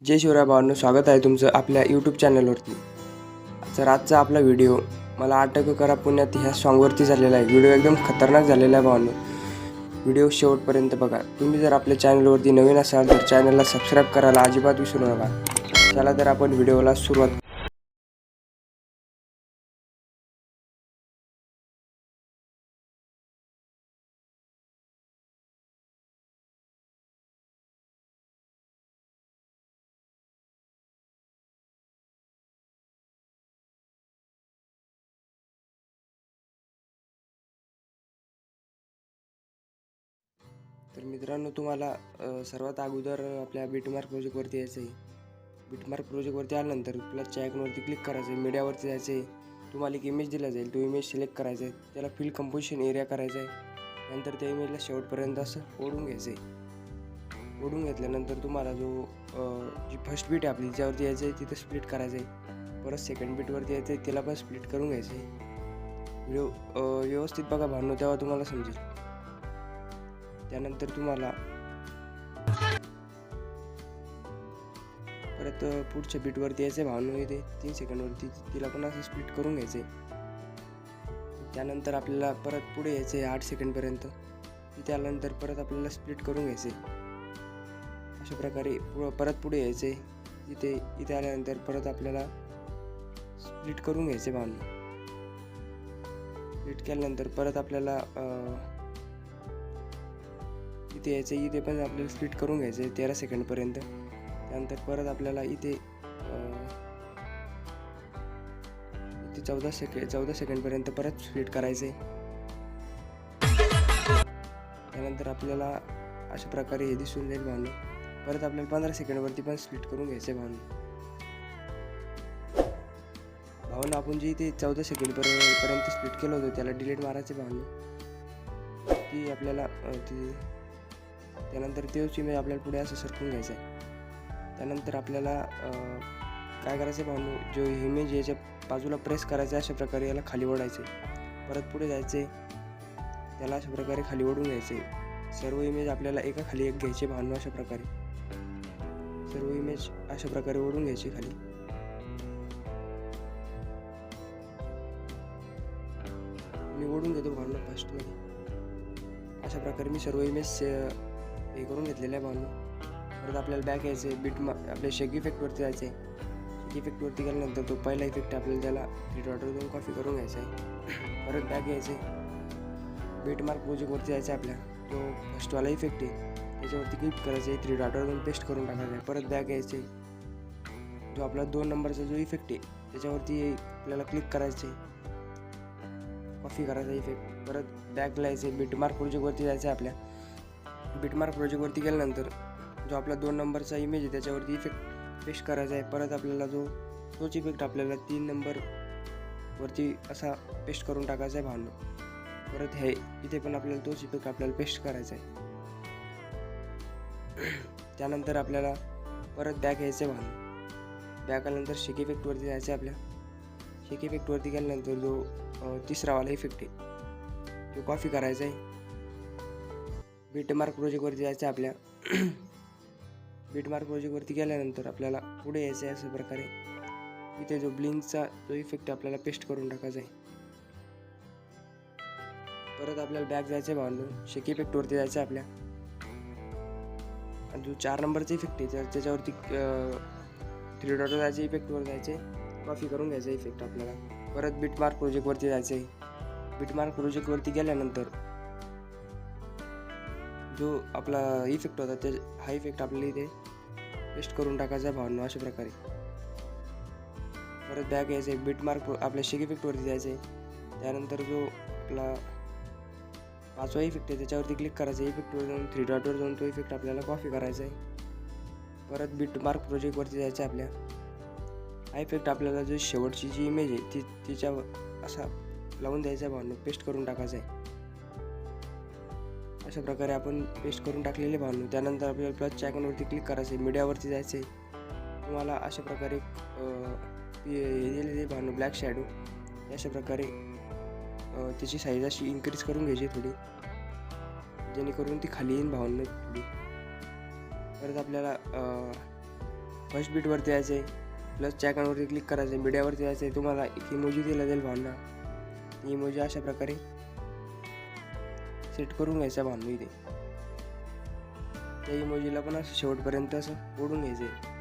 जय शिवराय भावांनो, स्वागत आहे तुमचं आपल्या यूट्यूब चॅनलवरती. तर आजचा आपला व्हिडिओ मला अटक करा पुण्यात ह्या सॉन्गवरती झालेला आहे. व्हिडिओ एकदम खतरनाक झालेला आहे भावांनो. व्हिडिओ शेवटपर्यंत बघा. तुम्ही जर आपल्या चॅनलवरती नवीन असाल तर चॅनलला सबस्क्राईब करायला अजिबात विसरू नका. चला तर आपण व्हिडिओला सुरुवात. तर मित्रांनो, तुम्हाला सर्वात अगोदर आपल्या बीटमार्क प्रोजेक्टवरती यायचं आहे. बीटमार्क प्रोजेक्टवरती आल्यानंतर प्लसच्या आयकॉनवरती क्लिक करायचं आहे. मीडियावरती जायचं आहे. तुम्हाला एक इमेज दिला जाईल, तो इमेज सिलेक्ट करायचा आहे. त्याला फिल कंपोजिशन एरिया करायचा आहे. नंतर त्या इमेजला शेवटपर्यंत असं ओढून घ्यायचं आहे. ओढून घेतल्यानंतर तुम्हाला जी फर्स्ट बीट आहे आपली ज्यावरती यायचं आहे तिथं स्प्लिट करायचं आहे. परत सेकंड बीटवरती यायचं आहे, त्याला पण स्प्लिट करून घ्यायचं आहे. व्हिडिओ व्यवस्थित बघा भावनो, तेव्हा तुम्हाला समजेल. त्यानंतर तुम्हाला परत पुढच्या बीटवरती यायचं आहे भावनो, इथे 3 सेकंडवरती तिला पण असं स्प्लिट करून घ्यायचं आहे. त्यानंतर आपल्याला परत पुढे यायचं आहे 8 सेकंडपर्यंत. तिथे आल्यानंतर परत आपल्याला स्प्लिट करून घ्यायचं आहे. अशा प्रकारे परत पुढे यायचं आहे. इथे आल्यानंतर परत आपल्याला स्प्लिट करून घ्यायचे भावनो. स्प्लिट केल्यानंतर परत आपल्याला इथे यायचं आहे. इथे पण आपल्याला स्प्लिट करून घ्यायचं आहे 13 सेकंडपर्यंत. त्यानंतर परत आपल्याला इथे 14 सेकंडपर्यंत परत स्प्लिट करायचं आहे. त्यानंतर आपल्याला अशा प्रकारे हे दिसून जाईल भावनो. परत आपल्याला 15 सेकंडवरती पण स्प्लिट करून घ्यायचं आहे भावनो. आपण जे इथे 14 सेकंडपर्यंत स्प्लिट केलं होतं त्याला डिलीट मारायचे भावनो. ती आपल्याला त्यानंतर तोच इमेज आपल्याला पुढे असं सरकून घ्यायचं आहे. त्यानंतर आपल्याला काय करायचं आहे भावनो, जो इमेज याच्या बाजूला प्रेस करायचा आहे, अशा प्रकारे याला खाली ओढायचे. परत पुढे जायचे, त्याला अशा प्रकारे खाली ओढून घ्यायचे. सर्व इमेज आपल्याला एका खाली एक घ्यायचे भावनो. अशा प्रकारे सर्व इमेज अशा प्रकारे ओढून घ्यायची खाली. मी ओढून घेतो भावनो फर्स्टमध्ये. अशा प्रकारे मी सर्व इमेज हे करून घेतलेलं आहे भावनो. परत आपल्याला बॅक यायचं आहे. आपल्या शेक इफेक्टवरती जायचं आहे. शेक इफेक्टवरती गेल्यानंतर तो पहिला इफेक्ट आपल्याला त्याला 3 डॉटवरून कॉपी करून घ्यायचा आहे. परत बॅक यायचं आहे. बीटमार्क प्रोजेक्टवरती जायचं आहे. आपल्या जो फर्स्टवाला इफेक्ट आहे त्याच्यावरती क्लिक करायचं आहे. 3 डॉटवरून पेस्ट करून टाकायचं आहे. परत बॅक यायचं आहे. जो आपला 2 नंबरचा जो इफेक्ट आहे त्याच्यावरती आपल्याला क्लिक करायचं आहे. कॉपी करायचा इफेक्ट. परत बॅकला यायचं आहे. बीटमार्क प्रोजेक्टवरती जायचं आहे. आपल्या बीटमार्क प्रोजेक्टवरती गेल्यानंतर जो आपला 2 नंबरचा इमेज आहे त्याच्यावरती इफेक्ट पेस्ट करायचा आहे. परत आपल्याला तोच इफेक्ट आपल्याला 3 नंबरवरती असा पेस्ट करून टाकायचा आहे भावनो. परत इथे पण आपल्याला तोच इफेक्ट आपल्याला पेस्ट करायचा आहे. त्यानंतर आपल्याला परत बॅक यायचं आहे भावनो. बॅक आल्यानंतर शेक इफेक्टवरती जायचं आहे. आपल्या शेक इफेक्टवरती गेल्यानंतर जो तिसरावाला इफेक्ट आहे तो कॉपी करायचा आहे. बीटमार्क प्रोजेक्टवरती जायचं आहे. आपल्या बीटमार्क प्रोजेक्टवरती गेल्यानंतर आपल्याला पुढे यायचं आहे. अशा प्रकारे इथे जो ब्लिंकचा जो इफेक्ट आपल्याला पेस्ट करून टाकायचा आहे. परत आपल्याला बॅक जायचं आहे भावनो. शेक इफेक्टवरती जायचं आहे. आपल्या आणि जो 4 नंबरचा इफेक्ट आहे त्याच्यावरती 3 डॉट जायचे, इफेक्टवर जायचे, कॉपी करून घ्यायचा इफेक्ट आपल्याला. परत बीटमार्क प्रोजेक्टवरती जायचं आहे. बीटमार्क प्रोजेक्टवरती गेल्यानंतर जो आपला इफेक्ट होता हा इफेक्ट आपल्याला इथे पेस्ट करून टाकायचा आहे भावनो. अशा प्रकारे परत बॅक यायचं आहे. बीटमार्क आपल्या शेक इफेक्टवरती जायचं आहे. त्यानंतर जो आपला 5वा इफेक्ट आहे त्याच्यावरती क्लिक करायचं आहे. इफेक्टवर जाऊन 3 डॉटवर जाऊन तो इफेक्ट आपल्याला कॉपी करायचा आहे. परत बीटमार्क प्रोजेक्टवरती जायचं आहे. आपल्या हा इफेक्ट आपल्याला जो शेवटची जी इमेज आहे तिच्या असा लावून द्यायचा आहे भावनो. पेस्ट करून टाकायचा आहे. अशा प्रकारे आपण पेस्ट करून टाकलेले भावनो. त्यानंतर आपल्याला प्लसच्या आयकॉनवरती क्लिक करायचं आहे. मीडियावरती जायचं आहे. तुम्हाला अशा प्रकारे हे दिलेले भावनो ब्लॅक शॅडो. अशा प्रकारे त्याची साईज अशी इन्क्रीज करून घ्यायची थोडी, जेणेकरून ती खाली येईन भावनो थोडी. परत आपल्याला फर्स्ट बीटवरती यायचं आहे, प्लसच्या आयकॉनवरती क्लिक करायचं आहे, मीडियावरती यायचं आहे. तुम्हाला एक इमोजी दिला जाईल भावना, ती इमोजी अशा प्रकारे सेट करून घ्यायचा भावना इथे. त्या इमोजीला पण असं शेवटपर्यंत असं ओढून घ्यायचं आहे.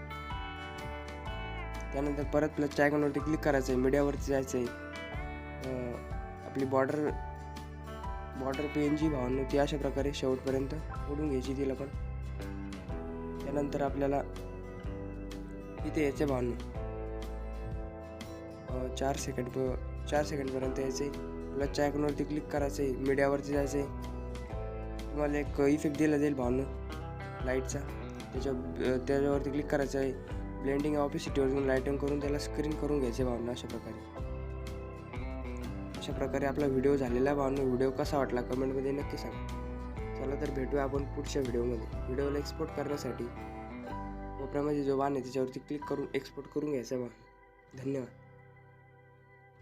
त्यानंतर परत प्लसच्या आयकॉनवरती क्लिक करायचं आहे, मीडियावरती जायचं आहे. आपली बॉर्डर PNG भावना ती अशा प्रकारे शेवटपर्यंत ओढून घ्यायची तिला पण. त्यानंतर आपल्याला इथे यायचं भावना 4 सेकंडपर्यंत यायचं आहे. प्लसच्या आयकॉनवरती क्लिक करायचं आहे, मीडियावरती जायचं आहे. तुम्हाला एक इफेक्ट दिला जाईल भावना लाईटचा, त्याच्यावरती क्लिक करायचं आहे. ब्लेंडिंग ऑपेसिटीवरून लाईटिंग करून त्याला स्क्रीन करून घ्यायचे भावना अशा प्रकारे आपला व्हिडिओ झालेला भावना. व्हिडिओ कसा वाटला कमेंटमध्ये नक्की सांगा. चला तर भेटूया आपण पुढच्या व्हिडिओमध्ये. व्हिडिओला एक्सपोर्ट करण्यासाठी कोपऱ्यामध्ये जो बाण आहे त्याच्यावरती क्लिक करून एक्सपोर्ट करून घ्यायचा भावना. धन्यवाद.